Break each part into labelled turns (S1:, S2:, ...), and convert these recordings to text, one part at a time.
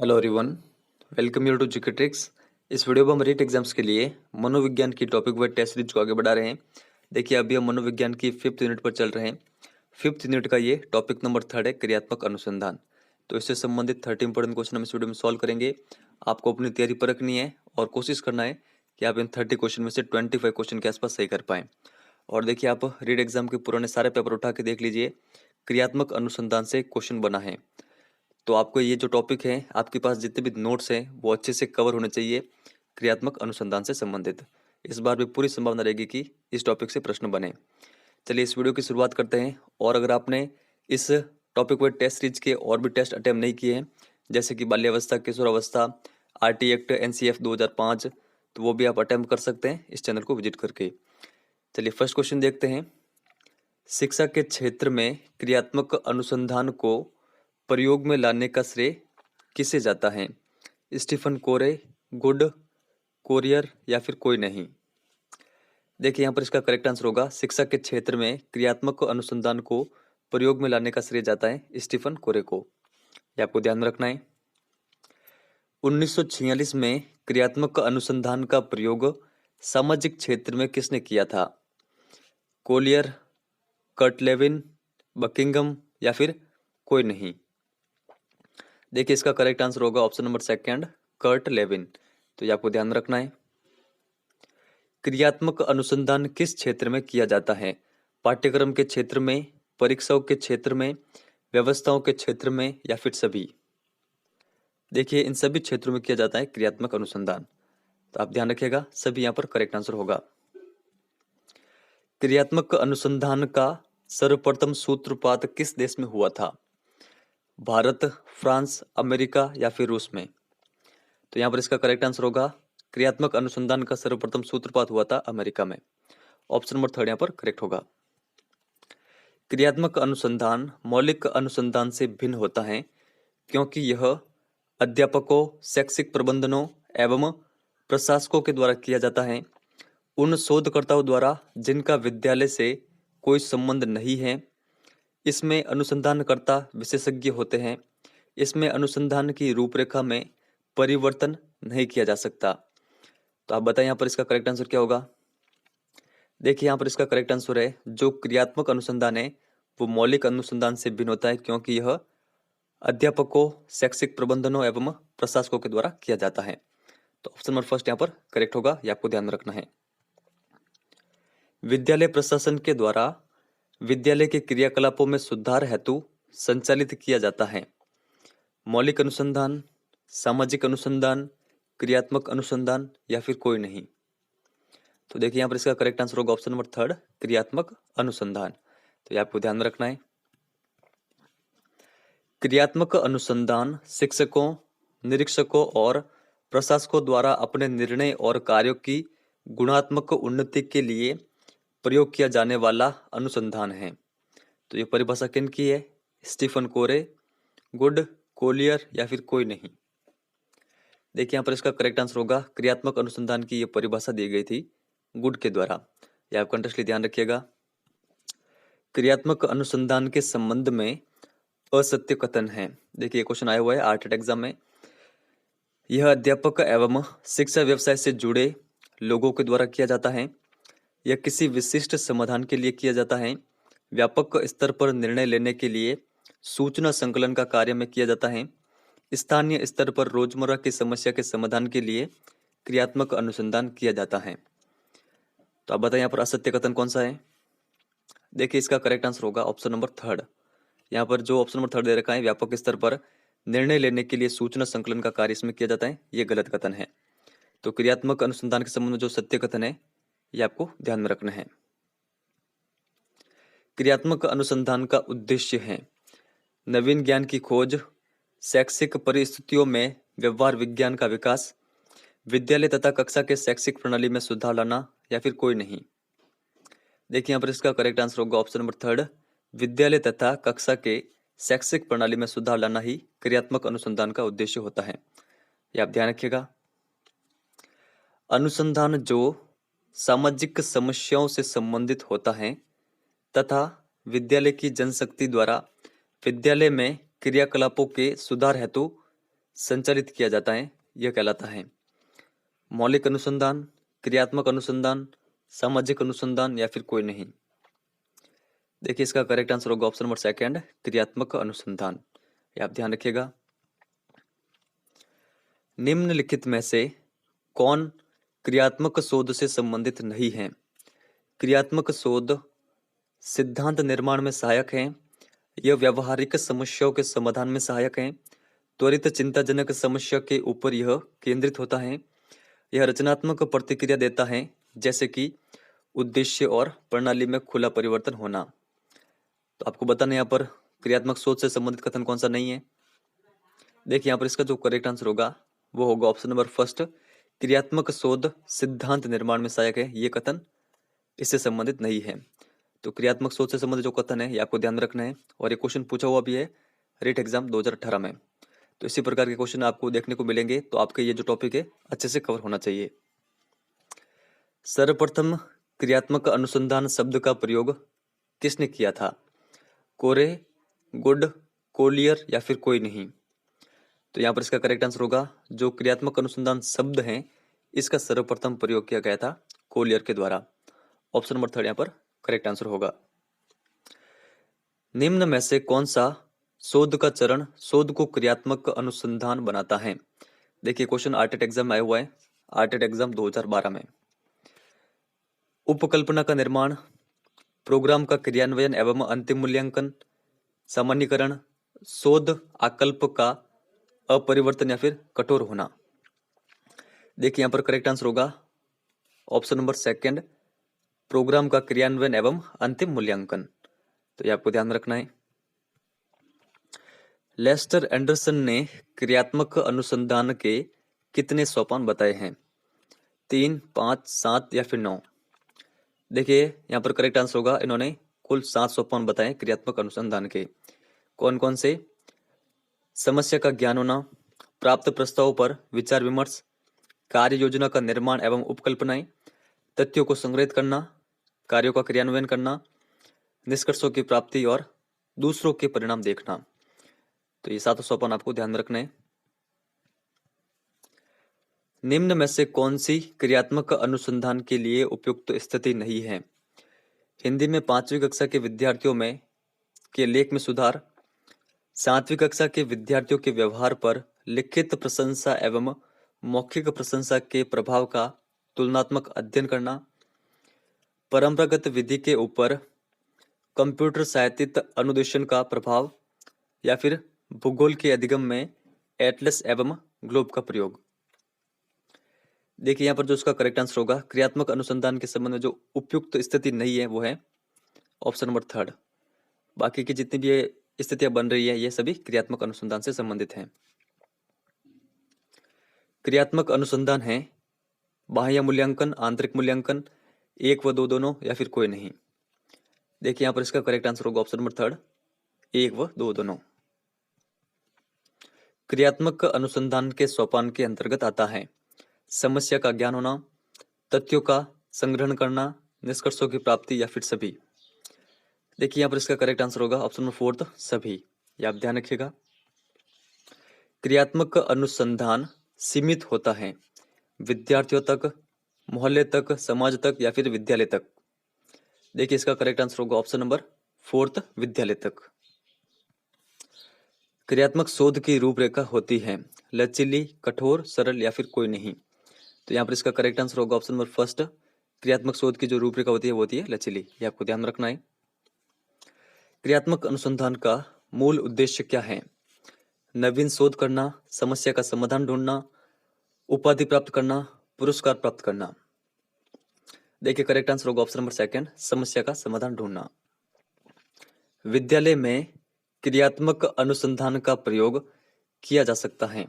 S1: Hello everyone, welcome you to GK tricks. इस video में हम रीट एग्जाम्स के लिए मनोविज्ञान की टॉपिक वाइज टेस्ट सीरीज को आगे बढ़ा रहे हैं। देखिए अभी हम मनोविज्ञान की 5th यूनिट पर चल रहे हैं। 5th यूनिट का ये टॉपिक नंबर 3 है, क्रियात्मक अनुसंधान। तो इससे संबंधित 30 इंपॉर्टेंट क्वेश्चन हम इस वीडियो में सॉल्व करेंगे। आपको अपनी तैयारी परखनी है और कोशिश करना है कि आप इन 30 क्वेश्चन में से 25 क्वेश्चन के आसपास सही कर पाएं। और देखिए आप रीड एग्जाम के पुराने सारे पेपर उठा के देख लीजिए, क्रियात्मक अनुसंधान से क्वेश्चन बना है। तो आपको ये जो टॉपिक है, आपके पास जितने भी नोट्स हैं वो अच्छे से कवर होने चाहिए क्रियात्मक अनुसंधान से संबंधित। इस बार भी पूरी संभावना रहेगी कि इस टॉपिक से प्रश्न बने। चलिए इस वीडियो की शुरुआत करते हैं। और अगर आपने इस टॉपिक पर टेस्ट सीरीज के और भी टेस्ट अटेम्प्ट नहीं किए हैं, जैसे कि बाल्यावस्था, किशोरावस्था, आरटी एक्ट, एनसीएफ 2005, तो वो भी आप अटेम्प्ट कर सकते हैं इस चैनल को विजिट करके। चलिए फर्स्ट क्वेश्चन देखते हैं। शिक्षा के क्षेत्र में क्रियात्मक अनुसंधान को प्रयोग में लाने का श्रेय किसे जाता है? स्टीफन कोरे, गुड, कोरियर या फिर कोई नहीं? देखिए यहाँ पर इसका करेक्ट आंसर होगा, शिक्षा के क्षेत्र में क्रियात्मक अनुसंधान को प्रयोग में लाने का श्रेय जाता है स्टीफन कोरे को। ये आपको ध्यान में रखना है। 1946 में क्रियात्मक अनुसंधान का प्रयोग सामाजिक क्षेत्र में किसने किया था? कोलियर, कर्ट लेविन, बकिंगम या फिर कोई नहीं? देखिए इसका करेक्ट आंसर होगा option number second, Kurt Lewin. तो ये आपको ध्यान में रखना है। क्रियात्मक अनुसंधान किस क्षेत्र में किया जाता है? पाठ्यक्रम के क्षेत्र में, परीक्षाओं के क्षेत्र में, व्यवस्थाओं के क्षेत्र में या फिर सभी? देखिए इन सभी क्षेत्रों में किया जाता है क्रियात्मक अनुसंधान। तो आप ध्यान रखिएगा, सभी यहाँ पर करेक्ट आंसर होगा। क्रियात्मक अनुसंधान का सर्वप्रथम सूत्रपात किस देश में हुआ था? भारत, फ्रांस, अमेरिका या फिर रूस में? तो यहाँ पर इसका करेक्ट आंसर होगा, क्रियात्मक अनुसंधान का सर्वप्रथम सूत्रपात हुआ था अमेरिका में। ऑप्शन नंबर 3 यहाँ पर करेक्ट होगा। क्रियात्मक अनुसंधान मौलिक अनुसंधान से भिन्न होता है क्योंकि यह अध्यापकों, शैक्षिक प्रबंधनों एवं प्रशासकों के द्वारा किया जाता है। उन शोधकर्ताओं द्वारा जिनका विद्यालय से कोई संबंध नहीं है। इसमें अनुसंधानकर्ता विशेषज्ञ होते हैं। इसमें अनुसंधान की रूपरेखा में परिवर्तन नहीं किया जा सकता। तो आप बताएं यहाँ पर इसका करेक्ट आंसर क्या होगा? देखिए यहाँ पर इसका करेक्ट आंसर है, जो क्रियात्मक अनुसंधान है वो मौलिक अनुसंधान से भिन्न होता है क्योंकि यह अध्यापकों, शैक्षिक प्रबंधनों एवं प्रशासकों के द्वारा किया जाता है। तो ऑप्शन नंबर फर्स्ट यहाँ पर करेक्ट होगा, ये आपको ध्यान में रखना है। विद्यालय प्रशासन के द्वारा विद्यालय के क्रियाकलापों में सुधार हेतु संचालित किया जाता है। मौलिक अनुसंधान, सामाजिक अनुसंधान, क्रियात्मक अनुसंधान या फिर कोई नहीं? तो देखिए यहाँ पर इसका करेक्ट आंसर होगा ऑप्शन नंबर 3, क्रियात्मक अनुसंधान। तो ये आपको ध्यान में रखना है। क्रियात्मक अनुसंधान शिक्षकों, निरीक्षकों और प्रशासकों द्वारा अपने निर्णय और कार्यों की गुणात्मक उन्नति के लिए प्रयोग किया जाने वाला अनुसंधान है। तो ये परिभाषा किन की है? स्टीफन कोरे, गुड, कोलियर या फिर कोई नहीं? देखिए यहाँ पर इसका करेक्ट आंसर होगा, क्रियात्मक अनुसंधान की ये परिभाषा दी गई थी गुड के द्वारा। यह आप कंटेक्स्टली ध्यान रखिएगा। क्रियात्मक अनुसंधान के संबंध में असत्य कथन है। देखिए क्वेश्चन आया हुआ है आर्ट एग्जाम में। यह अध्यापक एवं शिक्षा व्यवसाय से जुड़े लोगों के द्वारा किया जाता है। यह किसी विशिष्ट समाधान के लिए किया जाता है। व्यापक स्तर पर निर्णय लेने के लिए सूचना संकलन का कार्य में किया जाता है। स्थानीय स्तर पर रोजमर्रा की समस्या के समाधान के लिए क्रियात्मक अनुसंधान किया जाता है। तो आप बताएं यहाँ पर असत्य कथन कौन सा है? देखिए इसका करेक्ट आंसर होगा ऑप्शन नंबर 3। यहाँ पर जो ऑप्शन नंबर 3 दे रखा है, व्यापक स्तर पर निर्णय लेने के लिए सूचना संकलन का कार्य इसमें किया जाता है, ये गलत कथन है। तो क्रियात्मक अनुसंधान के संबंध में जो सत्य कथन है ये आपको ध्यान में रखना है। क्रियात्मक अनुसंधान का उद्देश्य है नवीन ज्ञान की खोज, शैक्षिक परिस्थितियों में व्यवहार विज्ञान का विकास, विद्यालय तथा कक्षा के शैक्षिक प्रणाली में सुधार लाना या फिर कोई नहीं? देखिए यहाँ पर इसका करेक्ट आंसर होगा ऑप्शन नंबर 3, विद्यालय तथा कक्षा के शैक्षिक प्रणाली में सुधार लाना ही क्रियात्मक अनुसंधान का उद्देश्य होता है। ये आप ध्यान रखिएगा। अनुसंधान जो सामाजिक समस्याओं से संबंधित होता है तथा विद्यालय की जनशक्ति द्वारा विद्यालय में क्रियाकलापों के सुधार हेतु संचालित किया जाता है यह कहलाता है मौलिक अनुसंधान, क्रियात्मक अनुसंधान, सामाजिक अनुसंधान या फिर कोई नहीं। देखिए इसका करेक्ट आंसर होगा ऑप्शन नंबर सेकंड, क्रियात्मक अनुसंधान। ये आप ध्यान रखिएगा। निम्नलिखित में से कौन क्रियात्मक शोध से संबंधित नहीं है? क्रियात्मक शोध सिद्धांत निर्माण में सहायक है, यह व्यवहारिक समस्याओं के समाधान में सहायक है, त्वरित चिंताजनक समस्या के ऊपर यह केंद्रित होता है, यह रचनात्मक प्रतिक्रिया देता है जैसे कि उद्देश्य और प्रणाली में खुला परिवर्तन होना। तो आपको बताना यहाँ पर क्रियात्मक सोच से संबंधित कथन कौन सा नहीं है। देखिए यहाँ पर इसका जो करेक्ट आंसर होगा वो होगा ऑप्शन नंबर फर्स्ट, क्रियात्मक शोध सिद्धांत निर्माण में सहायक है, ये कथन इससे संबंधित नहीं है। तो क्रियात्मक सोच से संबंधित जो कथन है ये आपको ध्यान रखना है और ये क्वेश्चन पूछा हुआ भी है रेट एग्जाम 2018 में। तो इसी प्रकार के क्वेश्चन आपको देखने को मिलेंगे, तो आपके ये जो टॉपिक है अच्छे से कवर होना चाहिए। सर्वप्रथम क्रियात्मक अनुसंधान शब्द का प्रयोग किसने किया था? कोरे, गुड, कोलियर या फिर कोई नहीं। तो यहाँ पर इसका करेक्ट आंसर होगा जो क्रियात्मक अनुसंधान शब्द है इसका सर्वप्रथम प्रयोग किया गया था कोलियर के द्वारा। ऑप्शन नंबर थर्ड यहाँ पर करेक्ट आंसर होगा। निम्न में से कौन सा शोध का चरण शोध को क्रियात्मक अनुसंधान बनाता है? देखिए क्वेश्चन आरटेट एग्जाम आया हुआ है, आरटेट एग्जाम 2012 में। उपकल्पना का निर्माण, प्रोग्राम का क्रियान्वयन एवं अंतिम मूल्यांकन, सामान्यीकरण, शोध आकल्प का अपरिवर्तन या फिर कठोर होना। देखिए यहाँ पर करेक्ट आंसर होगा ऑप्शन नंबर सेकंड, प्रोग्राम का क्रियान्वयन एवं अंतिम मूल्यांकन। तो ये आपको ध्यान रखना है। लेस्टर एंडरसन ने क्रियात्मक अनुसंधान के कितने सोपान बताए हैं? 3, 5, 7 या फिर 9। देखिए यहाँ पर करेक्ट आंसर होगा इन्होंने कुल 7 सोपान बताए क्रियात्मक अनुसंधान के। कौन कौन से? समस्या का ज्ञान होना, प्राप्त प्रस्तावों पर विचार विमर्श, कार्य योजना का निर्माण एवं उपकल्पनाएं, तथ्यों को संग्रहित करना, कार्यों का क्रियान्वयन करना, निष्कर्षों की प्राप्ति और दूसरों के परिणाम देखना। तो ये 7 सोपान आपको ध्यान रखना है। निम्न में से कौन सी क्रियात्मक अनुसंधान के लिए उपयुक्त स्थिति नहीं है? हिंदी में 5वीं कक्षा के विद्यार्थियों में के लेख में सुधार, 7वीं कक्षा के विद्यार्थियों के व्यवहार पर लिखित प्रशंसा एवं मौखिक प्रशंसा के प्रभाव का तुलनात्मक अध्ययन करना, परंपरागत विधि के ऊपर कंप्यूटर सहायतित अनुदेशन का प्रभाव या फिर भूगोल के अधिगम में एटलस एवं ग्लोब का प्रयोग। देखिए यहाँ पर जो उसका करेक्ट आंसर होगा क्रियात्मक अनुसंधान के संबंध में जो उपयुक्त स्थिति नहीं है वो है ऑप्शन नंबर थर्ड। बाकी की जितनी भी स्थितियां बन रही है ये सभी क्रियात्मक अनुसंधान से संबंधित हैं। क्रियात्मक अनुसंधान है बाह्य मूल्यांकन, आंतरिक मूल्यांकन, 1 व 2 दोनों या फिर कोई नहीं। देखिए यहाँ पर इसका करेक्ट आंसर होगा ऑप्शन नंबर थर्ड, 1 व 2 दोनों। क्रियात्मक अनुसंधान के सोपान के अंतर्गत आता है समस्या का ज्ञान होना, तथ्यों का संग्रहण करना, निष्कर्षों की प्राप्ति या फिर सभी। देखिए यहाँ पर इसका करेक्ट आंसर होगा ऑप्शन नंबर फोर्थ, सभी। ये आप ध्यान रखिएगा। क्रियात्मक अनुसंधान सीमित होता है विद्यार्थियों तक, मोहल्ले तक, समाज तक या फिर विद्यालय तक। देखिए इसका करेक्ट आंसर होगा ऑप्शन नंबर फोर्थ, विद्यालय तक। क्रियात्मक शोध की रूपरेखा होती है लचीली, कठोर, सरल या फिर कोई नहीं। तो यहाँ पर इसका करेक्ट आंसर होगा ऑप्शन नंबर फर्स्ट, क्रियात्मक शोध की जो रूपरेखा होती है वो होती है लचीली। ये आपको ध्यान रखना है। क्रियात्मक अनुसंधान का मूल उद्देश्य क्या है? नवीन शोध करना, समस्या का समाधान ढूंढना, उपाधि प्राप्त करना, पुरस्कार प्राप्त करना। देखिए करेक्ट आंसर होगा ऑप्शन नंबर सेकंड, समस्या का समाधान ढूंढना। विद्यालय में क्रियात्मक अनुसंधान का प्रयोग किया जा सकता है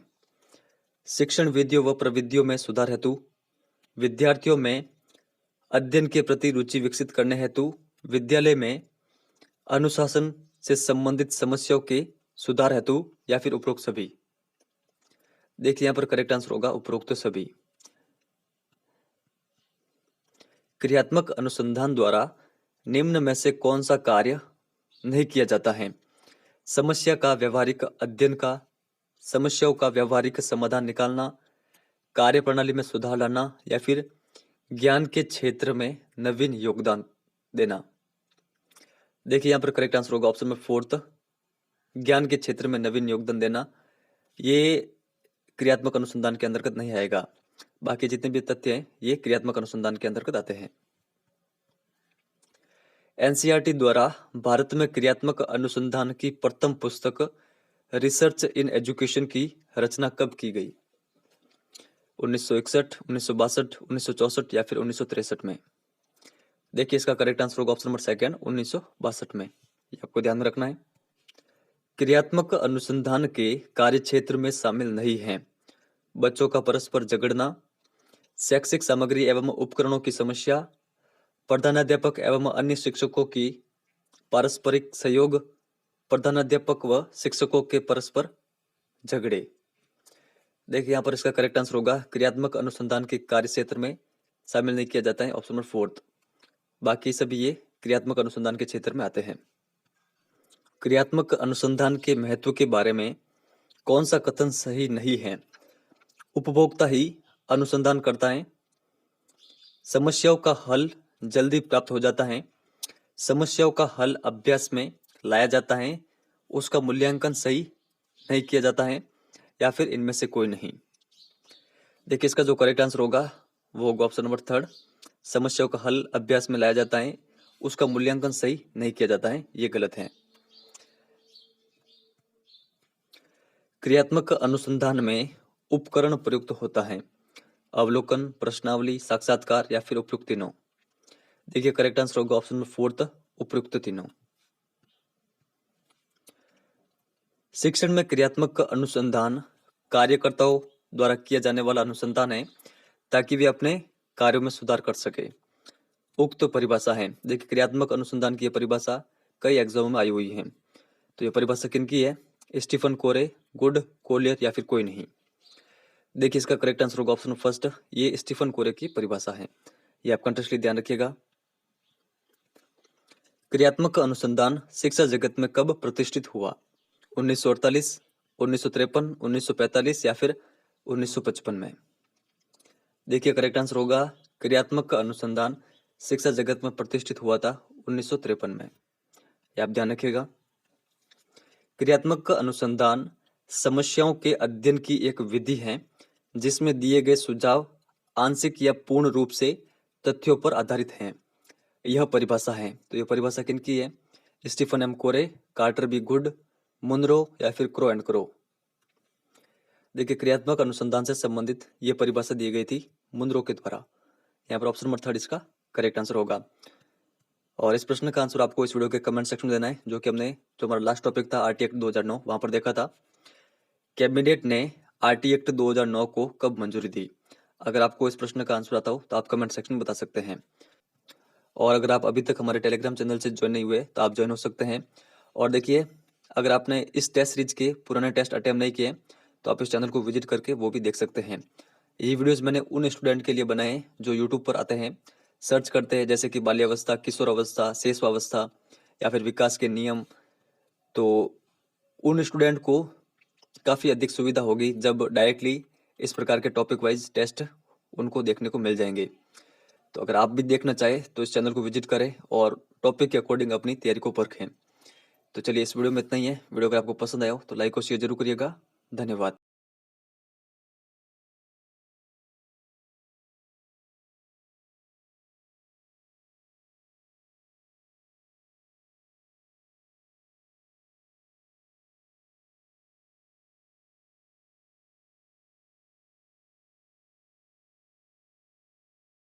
S1: शिक्षण विधियों व प्रविधियों में सुधार हेतु, विद्यार्थियों में अध्ययन के प्रति रुचि विकसित करने हेतु, विद्यालय में अनुशासन से संबंधित समस्याओं के सुधार हेतु या फिर उपरोक्त सभी। देखिए यहाँ पर करेक्ट आंसर होगा उपरोक्त सभी। क्रियात्मक अनुसंधान द्वारा निम्न में से कौन सा कार्य नहीं किया जाता है? समस्या का व्यवहारिक अध्ययन का, समस्याओं का व्यावहारिक समाधान निकालना, कार्यप्रणाली में सुधार लाना या फिर ज्ञान के क्षेत्र में नवीन योगदान देना। देखिए यहाँ पर करेक्ट आंसर होगा ऑप्शन में फोर्थ, ज्ञान के क्षेत्र में नवीन योगदान देना। ये क्रियात्मक अनुसंधान के अंतर्गत नहीं आएगा, बाकी जितने भी तथ्य हैं ये क्रियात्मक अनुसंधान के अंतर्गत आते हैं। एनसीईआरटी द्वारा भारत में क्रियात्मक अनुसंधान की प्रथम पुस्तक रिसर्च इन एजुकेशन की रचना कब की गई? 1961, 1962, 1964 या फिर 1963 में? देखिए इसका करेक्ट आंसर होगा ऑप्शन नंबर सेकंड, 1962 में। ये आपको ध्यान में रखना है। क्रियात्मक अनुसंधान के कार्यक्षेत्र में शामिल नहीं है बच्चों का परस्पर झगड़ना, शैक्षिक सामग्री एवं उपकरणों की समस्या, प्रधानाध्यापक एवं अन्य शिक्षकों की पारस्परिक सहयोग, प्रधानाध्यापक व शिक्षकों के परस्पर झगड़े। देखिए यहाँ पर इसका करेक्ट आंसर होगा क्रियात्मक अनुसंधान के कार्य क्षेत्र में शामिल नहीं किया जाता है, ऑप्शन नंबर फोर्थ। बाकी सभी ये क्रियात्मक अनुसंधान के क्षेत्र में आते हैं। क्रियात्मक अनुसंधान के महत्व के बारे में कौन सा कथन सही नहीं है? उपभोक्ता ही अनुसंधान करता है, समस्याओं का हल जल्दी प्राप्त हो जाता है, समस्याओं का हल अभ्यास में लाया जाता है, उसका मूल्यांकन सही नहीं किया जाता है, या फिर इनमें से कोई नहीं। देखिए इसका जो करेक्ट आंसर होगा वो होगा ऑप्शन नंबर थर्ड, समस्याओं का हल अभ्यास में लाया जाता है, उसका मूल्यांकन सही नहीं किया जाता है, ये गलत है। क्रियात्मक अनुसंधान में उपकरण प्रयुक्त होता है, अवलोकन, प्रश्नावली, साक्षात्कार या फिर उपयुक्त तीनों? देखिए करेक्ट आंसर होगा ऑप्शन नंबर फोर्थ, उपयुक्त तीनों। शिक्षण में क्रियात्मक अनुसंधान कार्यकर्ताओं द्वारा किया जाने वाला अनुसंधान है ताकि वे अपने कार्यों में सुधार कर सके। उक्त परिभाषा है, देखिए क्रियात्मक अनुसंधान की यह परिभाषा कई एग्जामों में आई हुई है, तो यह परिभाषा किनकी है? स्टीफन कोरे, गुड, कोलियर या फिर कोई नहीं? देखिए इसका करेक्ट आंसर होगा ऑप्शन फर्स्ट, ये स्टीफन कोरे की परिभाषा है, ये आप कंटेक्स्टली ध्यान रखिएगा। क्रियात्मक अनुसंधान शिक्षा जगत में कब प्रतिष्ठित हुआ? 1948, 1953, 1945 या फिर 1955 में? देखिए करेक्ट आंसर होगा क्रियात्मक अनुसंधान शिक्षा जगत में प्रतिष्ठित हुआ था 1953 में, ये आप ध्यान रखिएगा। क्रियात्मक अनुसंधान समस्याओं के अध्ययन की एक विधि है जिसमें दिए गए सुझाव आंशिक या पूर्ण रूप से तथ्यों पर आधारित हैं। यह परिभाषा है, तो यह परिभाषा किनकी है? स्टीफन एम कोरे, कार्टर बी गुड, मुनरो या फिर क्रो एंड क्रो? देखिए क्रियात्मक अनुसंधान से संबंधित यह परिभाषा दी गई थी मुनरो के द्वारा। यहाँ पर ऑप्शन नंबर थर्ड इसका करेक्ट आंसर होगा। और इस प्रश्न का आंसर आपको इस वीडियो के कमेंट सेक्शन में देना है, जो कि हमने जो हमारा लास्ट टॉपिक था आरटी एक्ट 2009 वहां पर देखा था। कैबिनेट ने आरटी एक्ट 2009 को कब मंजूरी दी? अगर आपको इस प्रश्न का आंसर आता हो तो आप कमेंट सेक्शन में बता सकते हैं। और अगर आप अभी तक हमारे टेलीग्राम चैनल से ज्वाइन नहीं हुए तो आप ज्वाइन हो सकते हैं। और देखिए अगर आपने इस टेस्ट सीरीज के पुराने टेस्ट अटेम्प्ट नहीं किए तो आप इस चैनल को विजिट करके वो भी देख सकते हैं। ये वीडियोस मैंने उन स्टूडेंट के लिए बनाए हैं जो यूट्यूब पर आते हैं, सर्च करते हैं जैसे कि बाल्यावस्था, किशोर अवस्था, शेषवावस्था या फिर विकास के नियम, तो उन स्टूडेंट को काफ़ी अधिक सुविधा होगी जब डायरेक्टली इस प्रकार के टॉपिक वाइज टेस्ट उनको देखने को मिल जाएंगे। तो अगर आप भी देखना चाहें तो इस चैनल को विजिट करें और टॉपिक के अकॉर्डिंग अपनी तैयारी को परखें। तो चलिए इस वीडियो में इतना ही है। वीडियो अगर आपको पसंद आया हो तो लाइक और शेयर जरूर करिएगा। धन्यवाद।